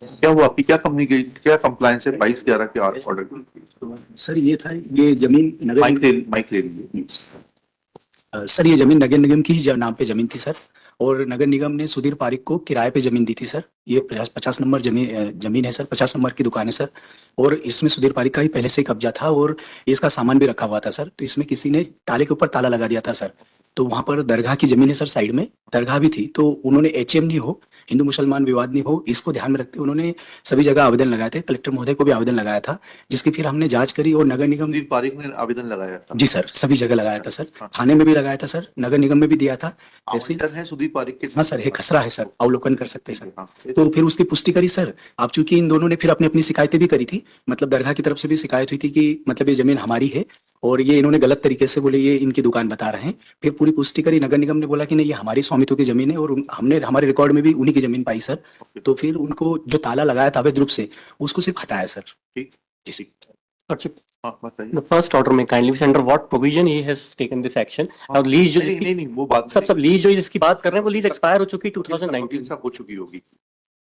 क्या हुआ आपकी क्या कंपनी क्या कंप्लायंस है 22/11 के ऑर्डर की? सर ये था, ये जमीन नगर माइक ले लीजिए। सर ये जमीन नगर निगम की ही नाम पे जमीन थी सर। और नगर निगम ने सुधीर पारिक को किराए पे जमीन दी थी सर। ये 50 नंबर जमीन है सर, 50 नंबर की दुकान है सर। और इसमें सुधीर पारिक का ही पहले से ही कब्जा था, और इसका सामान भी रखा हुआ था सर। तो इसमें किसी ने ताले के ऊपर ताला लगा दिया था सर। तो वहां पर दरगाह की जमीन है सर, साइड में दरगाह भी थी। तो उन्होंने एचएम नहीं हो, हिंदू मुसलमान विवाद नहीं हो, इसको ध्यान में रखते हुए उन्होंने सभी जगह आवेदन लगाए थे। कलेक्टर महोदय को भी आवेदन लगाया था, जिसकी फिर हमने जांच करी और नगर निगम। सुधीर पारिक ने आवेदन लगाया था? जी सर, सभी जगह लगाया था सर। हाँ। थाने में भी लगाया था सर, नगर निगम में भी दिया था। ऐसे आवंटन है सुधीर पारिक के? हाँ सर, है खसरा है सर, अवलोकन कर सकते हैं सर। हाँ। तो फिर उसकी पुष्टि करी सर। आप चूंकि इन दोनों ने फिर अपनी अपनी शिकायतें भी करी थी, मतलब दरगाह की तरफ से भी शिकायत हुई थी कि मतलब ये जमीन हमारी है, और ये इन्होंने गलत तरीके से बोले ये इनकी दुकान बता रहे हैं। फिर पूरी पुष्टि करी, नगर निगम ने बोला कि नहीं ये हमारी स्वामित्व की जमीन है, और हमने हमारे रिकॉर्ड में भी उन्हीं की जमीन पाई सर। तो फिर उनको जो ताला लगाया था अवैध रूप से, उसको सिर्फ हटाया सर। ठीक। जी सर। अच्छा, हाँ बताइए। the first order में kindly be under what provision he has taken this action? और लीज जो नहीं नहीं वो बात सब लीज जो जिसकी बात कर रहे हैं वो लीज एक्सपायर हो चुकी 2019 सब हो चुकी होगी।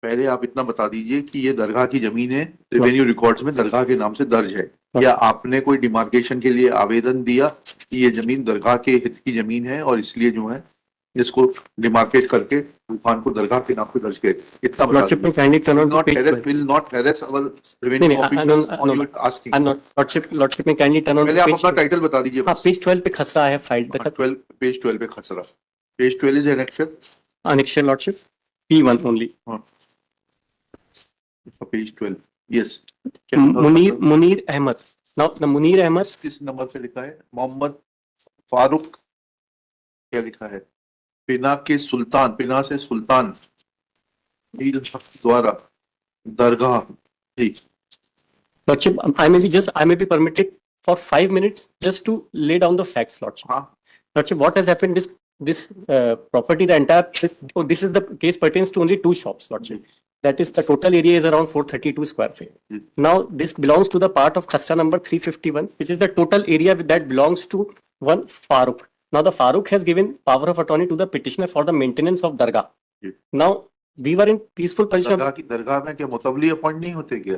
पहले आप इतना बता दीजिए कि ये दरगाह की जमीन है, रेवेन्यू रिकॉर्ड्स में दरगाह के नाम से दर्ज है, या आपने कोई डिमार्केशन के लिए आवेदन दिया कि ये जमीन दरगाह के हित की जमीन है और इसलिए जो है इसको डिमार्केट करके दुकान को दरगाह के नाम पे दर्ज किया? इतना बता Lordship में kindly turn on to page 12. will not harass our नहीं revenue नहीं officers on your asking. Lordship में kindly turn on पहले to आप page अपना टाइटल बता दीजिए हाँ बस। पेज 12 पे खसरा है फाइल देखा 12 पेज 12 पे khasra. Page 12 is annexure. annexure Lordship P1 only page 12 yes. Munir Ahmad now the Munir Ahmad किस नंबर पे लिखा है? मोहम्मद फारूक क्या लिखा है? पिना के सुल्तान, पिना से सुल्तान द्वारा दरगाह। ठीक। Lordship I may be permitted for 5 minutes just to lay down the facts Lordship. हाँ। Lordship, what has happened this property, the entire this is the case pertains to only 2 shops Lordship. That is the total area is around 432 square feet. Now this belongs to the part of Khasta number 351, which is the total area that belongs to one Farooq. Now the Farooq has given power of attorney to the petitioner for the maintenance of Dargah. Now we were in peaceful position. दरगाह में क्या मुतवली appoint नहीं होते क्या?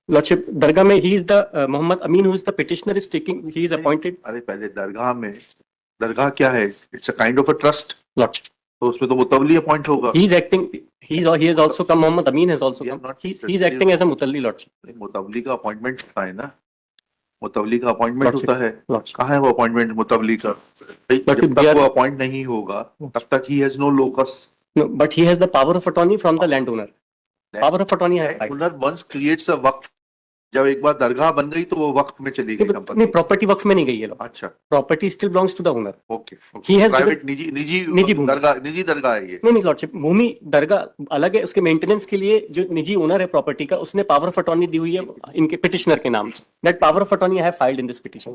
Lordship, Dargah mein he is the Muhammad Amin, who is the petitioner, is taking, he is appointed. अरे पहले दरगाह में, दरगाह क्या है? It's a kind of a trust. Lordship, तो उसमें तो मुतवली अपॉइंट होगा। he is acting, he has also come, Muhammad Amin has also come. He is acting as a mutalli Lordship. मुतवली का अपॉइंटमेंट होता है ना, मुतवली का अपॉइंटमेंट Lordship, होता है। Lordship. कहाँ है वो अपॉइंटमेंट मुतवली का? जब they तक are- वो अपॉइंट नहीं होगा तब तक he has no locus. No, but he has the power of attorney from the landowner. Power of attorney है. ओनर वंस क्रिएट्स अ वक्फ, जब एक बार दरगाह बन गई तो वो वक्त में चली गई संपत्ति। नहीं, प्रॉपर्टी वक्फ में नहीं गई है लोग। अच्छा, property still belongs to the owner. Okay. He has private निजी भूमि। दरगाह, निजी दरगाह है ये। नहीं नहीं लॉर्डशिप, भूमि दरगाह अलग है, उसके मेंटेनेंस के लिए जो निजी ओनर है प्रॉपर्टी का, उसने पावर ऑफ अटॉर्नी दी हुई है इनके पिटिशनर के नाम। That power of attorney I have filed in this petition.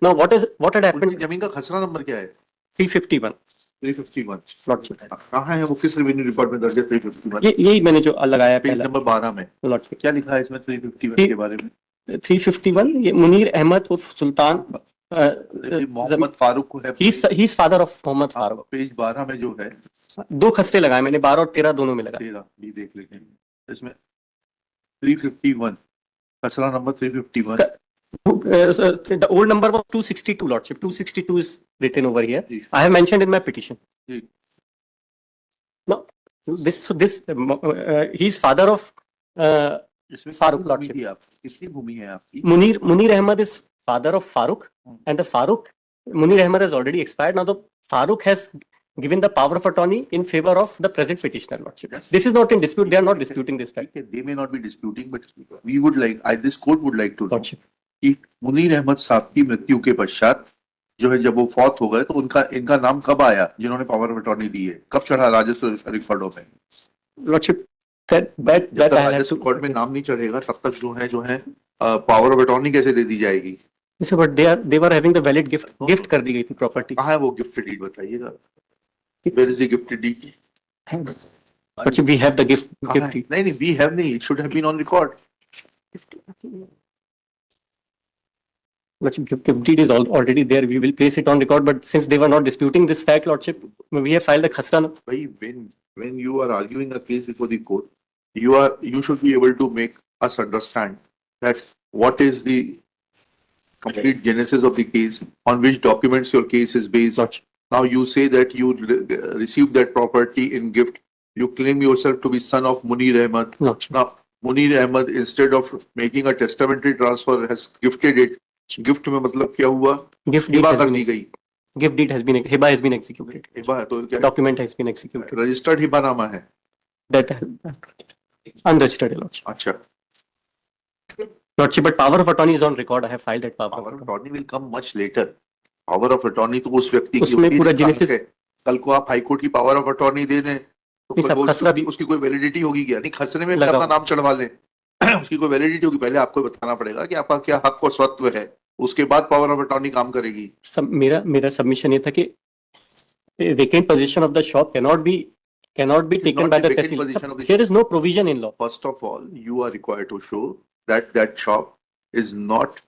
Now what had happened? जमीन का खसरा नंबर क्या है? 351 351। लॉर्डशिप। कहाँ है वो, किस रेवेन्यू रिकॉर्ड में दर्ज है 351? यही मैंने जो लगाया पेज पहला नंबर 12 में लॉर्डशिप। क्या लिखा है इसमें 351 के बारे में? 351 ये मुनीर अहमद उर्फ सुल्तान मोहम्मद फारूक है। He is father of Mohammad Farooq. Page 12 में जो है 2 खस्ते लगाए मैंने, 12 और 13 दोनों में लगाए। 13 भी देख लेते हैं इसमें। 351 खसरा number 351। The old number was 262 lordship. 262 is written over here. I have mentioned in my petition. No, he is father of Farooq lordship. किसकी भूमि है आपकी? Munir Ahmad is father of Farooq, and the Farooq Munir Ahmad has already expired. Now the Farooq has given the power of attorney in favor of the present petitioner lordship. This is not in dispute. They are not disputing this fact. They may not be disputing, but we would like, this court would like to know Lordship. कि मुनीर अहमद साहब की मृत्यु के पश्चात जो है, जब वो फौत हो गए तो इनका नाम कब आया, जिन्होंने पावर ऑफ अटॉर्नी दी है, कब चढ़ा राजस्व रिकॉर्डों में? Lordship, that राजस्व रिकॉर्ड में नाम नहीं चढ़ेगा तब तक जो है पावर ऑफ अटॉर्नी कैसे दे दी जाएगी? but they were having the valid gift कर दी गई थी प्रॉपर्टी। कहाँ है वो गिफ्ट डीड, बताइएगा। Where is the gift deed? But we have the gift deed. नहीं, we have नहीं, it should have been on record. But gift deed is already there. We will place it on record. But since they were not disputing this fact, lordship, we have filed a khasra. When you are arguing a case before the court, you should be able to make us understand that what is the complete genesis of the case, on which documents your case is based. Lordship. Now you say that you received that property in gift. You claim yourself to be son of Munir Ahmed. Lordship. Now Munir Ahmed, instead of making a testamentary transfer, has gifted it. Gift में मतलब क्या हुआ? Gift deed Hiba has कर been दी गई. gift deed has been hiba has been executed. Hiba है तो क्या? Document has been executed. Registered Hiba नामा है. That unregistered, Your Lordship. अच्छा. Lordship, but power of attorney is on record. I have filed that power. Power of attorney will come much later. Power of attorney तो उस व्यक्ति की उसमें होती है पूरा जिसका genesis- हक है. कल को आप हाईकोर्ट की पावर ऑफ अटॉर्नी दे दें तो नहीं, सब कोई खसरा भी- उसकी कोई वैलिडिटी होगी क्या? नहीं, खसरे में भी लगा- अपना नाम चढ़वा लें. उसकी कोई वैलिडिटी होगी. पहले आपको बताना पड़ेगा कि आपका क्या हक और स्वत्व है. उसके बाद पावर ऑफ अटॉर्नी काम करेगी. मेरा सबमिशन ये था कि vacant possession of the shop cannot be taken not by the the vacant tehsil. possession of the There is no provision in law. First of all, you are required to show that that shop is not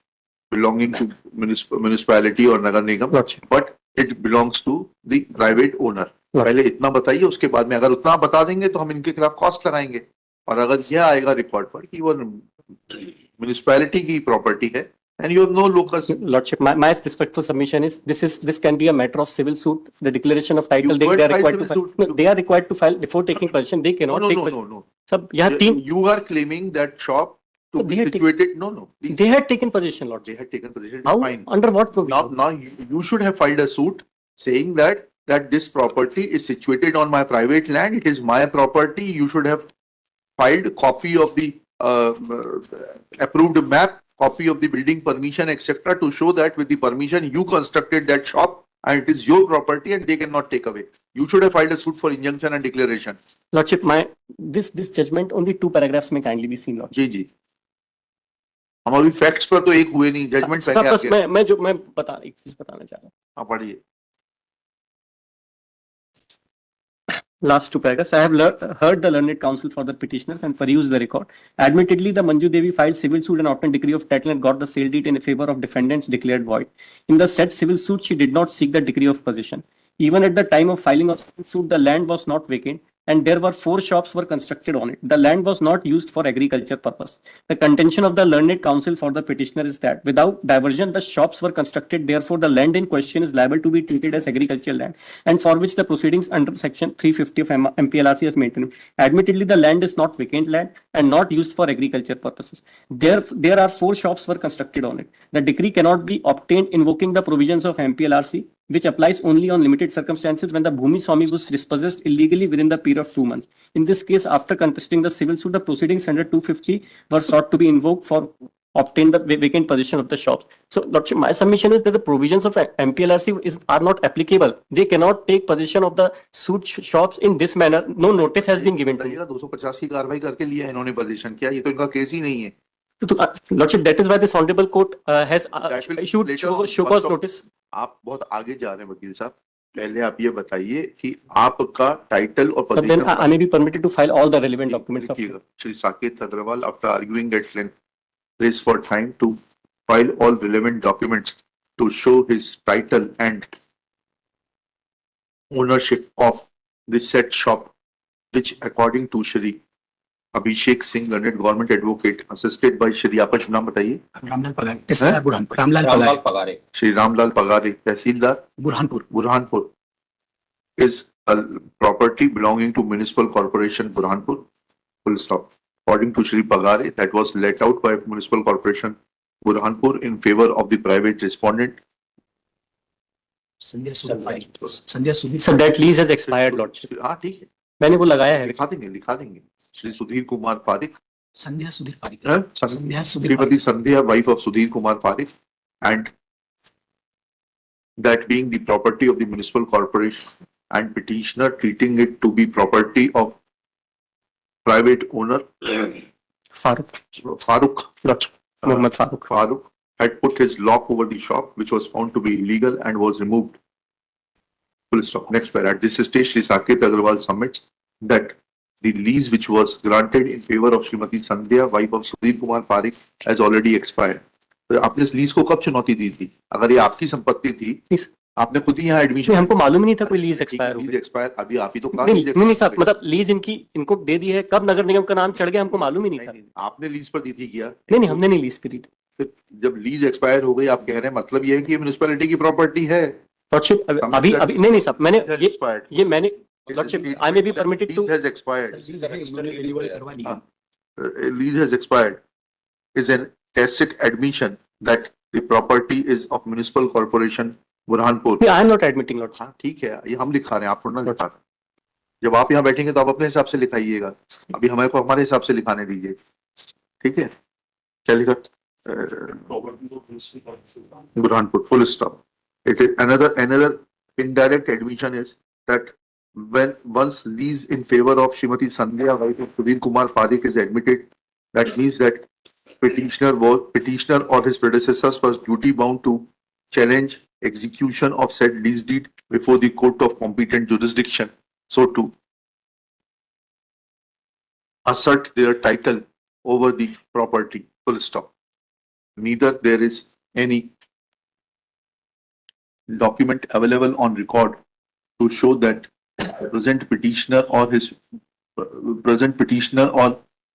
belonging to municipality or nagar nigam, Lordship. but it belongs to the private owner. Lordship. पहले इतना बताइए, उसके बाद में अगर उतना आप बता देंगे तो हम इनके खिलाफ कॉस्ट लगाएंगे. और अगर यह आएगा रिकॉर्ड पर कि वो म्युनिसिपैलिटी की प्रॉपर्टी है and you have no locus. Lordship, my respectful submission is this can be a matter of civil suit. The declaration of title You they can't are file required to civil file. suit. No, they are required to file before taking possession. They No, cannot no, take no, no, possession. no. Sab, यहाँ तीन You are claiming that shop to So be they had situated. No, no. Please. they had taken possession, Lordship. They had taken possession. How Fine. under what provision? Now you should have filed a suit saying that this property is situated on my private land. It is my property. You should have filed copy of the approved map, copy of the building permission, etc., to show that with the permission you constructed that shop and it is your property and they cannot take away. You should have filed a suit for injunction and declaration. Lordship, this judgment only 2 paragraphs may kindly be seen, Lordship. जी जी. हम अभी facts पर तो एक हुए नहीं, judgement sir, पहले बस आ गया. मैं एक चीज बताना चाह रहा हूँ. हाँ, पढ़िए. Last 2 paragraphs. I have heard the learned counsel for the petitioners and perused the record. Admittedly, the Manju Devi filed civil suit and obtained decree of title and got the sale deed in favor of defendants declared void. In the said civil suit, she did not seek the decree of possession. Even at the time of filing of civil suit, the land was not vacant and there were 4 shops were constructed on it. The land was not used for agriculture purpose. The contention of the learned counsel for the petitioner is that without diversion, the shops were constructed. Therefore, the land in question is liable to be treated as agricultural land and for which the proceedings under section 350 of MPLRC is maintained. Admittedly, the land is not vacant land and not used for agriculture purposes. There are 4 shops were constructed on it. The decree cannot be obtained invoking the provisions of MPLRC, which applies only on limited circumstances when the Bhumi Swami was dispossessed illegally within the period of 2 months. In this case, after contesting the civil suit, the proceedings under 250 were sought to be invoked for obtain the vacant possession of the shops. So, Lordship, my submission is that the provisions of MPLRC are not applicable. They cannot take possession of the suit shops in this manner. No notice has been given to me. 250 की कार्रवाई करके लिया इन्होंने position किया, ये तो इनका case ही नहीं है. Lordship, that is why this honorable court has That will issued later show on, cause first of- notice. आप बहुत आगे जा रहे हैं वकील साहब. पहले आप ये बताइए कि आपका टाइटल और But then position I may be permitted to file all the relevant documents of लिखिएगा. Shri Saket Agarwal, after arguing at length, raised for time to file all relevant documents to show his title and ownership of the said shop, which according to Shri Abhishek Singh, learned government advocate, assisted by Shri, आपका शुभ नाम बताइए. रामलाल पगारे, तहसीलदार बुरहानपुर. रामलाल पगारे, श्री रामलाल पगारे, तहसीलदार Burhanpur. Burhanpur, is a property belonging to Municipal Corporation Burhanpur. Full stop. According to Shri Pagare, that was let out by Municipal Corporation Burhanpur in favor of the private respondent. Sandhya Sudhir. So that lease has expired, Lordship. हाँ, ठीक है, मैंने वो लगाया है. लिखा देंगे. श्री सुधीर कुमार पारिक, संध्या सुधीर पारिक. हाँ? संध्या Sudhir Srimati Sandhya, wife of Sudhir Kumar Parik, and that being the property of the municipal corporation and petitioner treating it to be property of private owner Farooq. Lordship. Muhammad Farooq. Farooq had put his lock over the shop, which was found to be illegal and was removed. Full stop. Next para. At this stage, Shri Saket Agrawal submits that the lease which was granted in favor of Srimati Sandhya, wife of Sudhir Kumar Parik, has already expired. तो आपने इस lease को कब चुनौती दी थी? अगर ये आपकी संपत्ति थी आपने खुद ही यहाँ एडमिशन नहीं, हमको मालूम ही नहीं था कोई लीज एक्सपायर हो लीज गई। एक्सपायर अभी आप ही तो कहा नहीं lease नहीं साहब, expire मतलब लीज इनको दे दी है, कब नगर निगम का नाम चढ़ गया हमको मालूम ही नहीं नहीं, था। नहीं, आपने लीज पर दी थी क्या? नहीं, हमने नहीं लीज पे दी थी। फिर जब लीज एक्सपायर हो गई आप कह रहे हैं मतलब ये है कि ये म्युनिसिपैलिटी की प्रॉपर्टी है। लॉर्डशिप अभी नहीं साहब, मैंने Lease has ये expired. ये मैंने lordship I may be permitted to Lease has expired. Lease अभी उन्होंने रिन्यूअल करवा ली है। Lease has expired is an tacit admission that the property is of municipal corporation Burhanpur. I am not admitting lordship. हाँ ठीक है, ये हम लिखा रहे हैं, आप थोड़ा ना लिखा रहे हैं। जब आप यहाँ बैठेंगे तो आप अपने हिसाब से लिखाइएगा, अभी हमारे को हमारे हिसाब से लिखाने दीजिए, ठीक है? क्या लिखा? Burhanpur, full stop. It is another indirect admission is that when once lease in favor of Shrimati Sandhya, wife of Sudhir Kumar Parikh is admitted, that means that petitioner or his predecessors was duty bound to challenge execution of said lease deed before the court of competent jurisdiction, so to assert their title over the property, full stop. Neither there is any document available on record to show that present petitioner or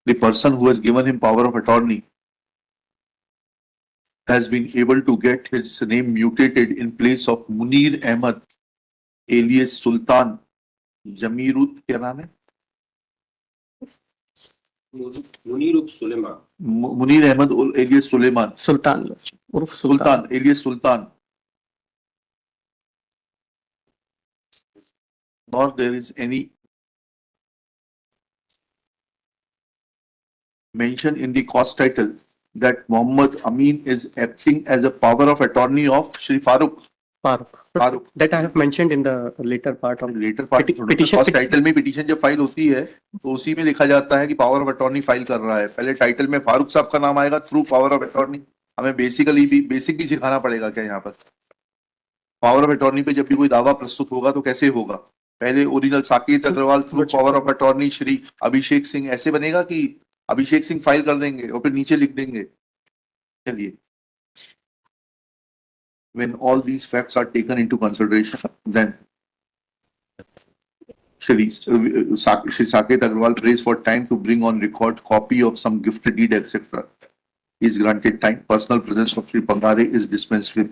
the person who has given him power of attorney has been able to get his name mutated in place of Munir Ahmad alias Sultan Jamirut, क्या नाम है? Munir Suleman. Munir Ahmad alias Suleiman, सुल्तान उर्फ सुल्तान। Sultan alias Sultan. Nor there is any mention in the cost title that Muhammad Amin is acting as a power of attorney of Shri Farooq. Farooq. That I have mentioned in the later part of later part petition- cause title में petition जब file होती है तो उसी में लिखा जाता है कि पावर ऑफ अटॉर्नी फाइल कर रहा है। पहले टाइटल में फारूक साहब का नाम आएगा थ्रू पावर ऑफ अटॉर्नी। हमें बेसिक भी सिखाना पड़ेगा क्या यहाँ पर? पावर ऑफ अटॉर्नी पे जब भी कोई दावा प्रस्तुत होगा तो कैसे होगा? पहले original Saket Agarwal through power of attorney Shri Abhishek Singh, ऐसे बनेगा कि अभिषेक सिंह फाइल कर देंगे और फिर नीचे लिख देंगे। चलिए, when all these facts are taken into consideration, then Shri Saket Agarwal prays for time to bring on record copy of some gift deed, etc. Is granted time. Personal presence of Shri Pangare is dispensed with.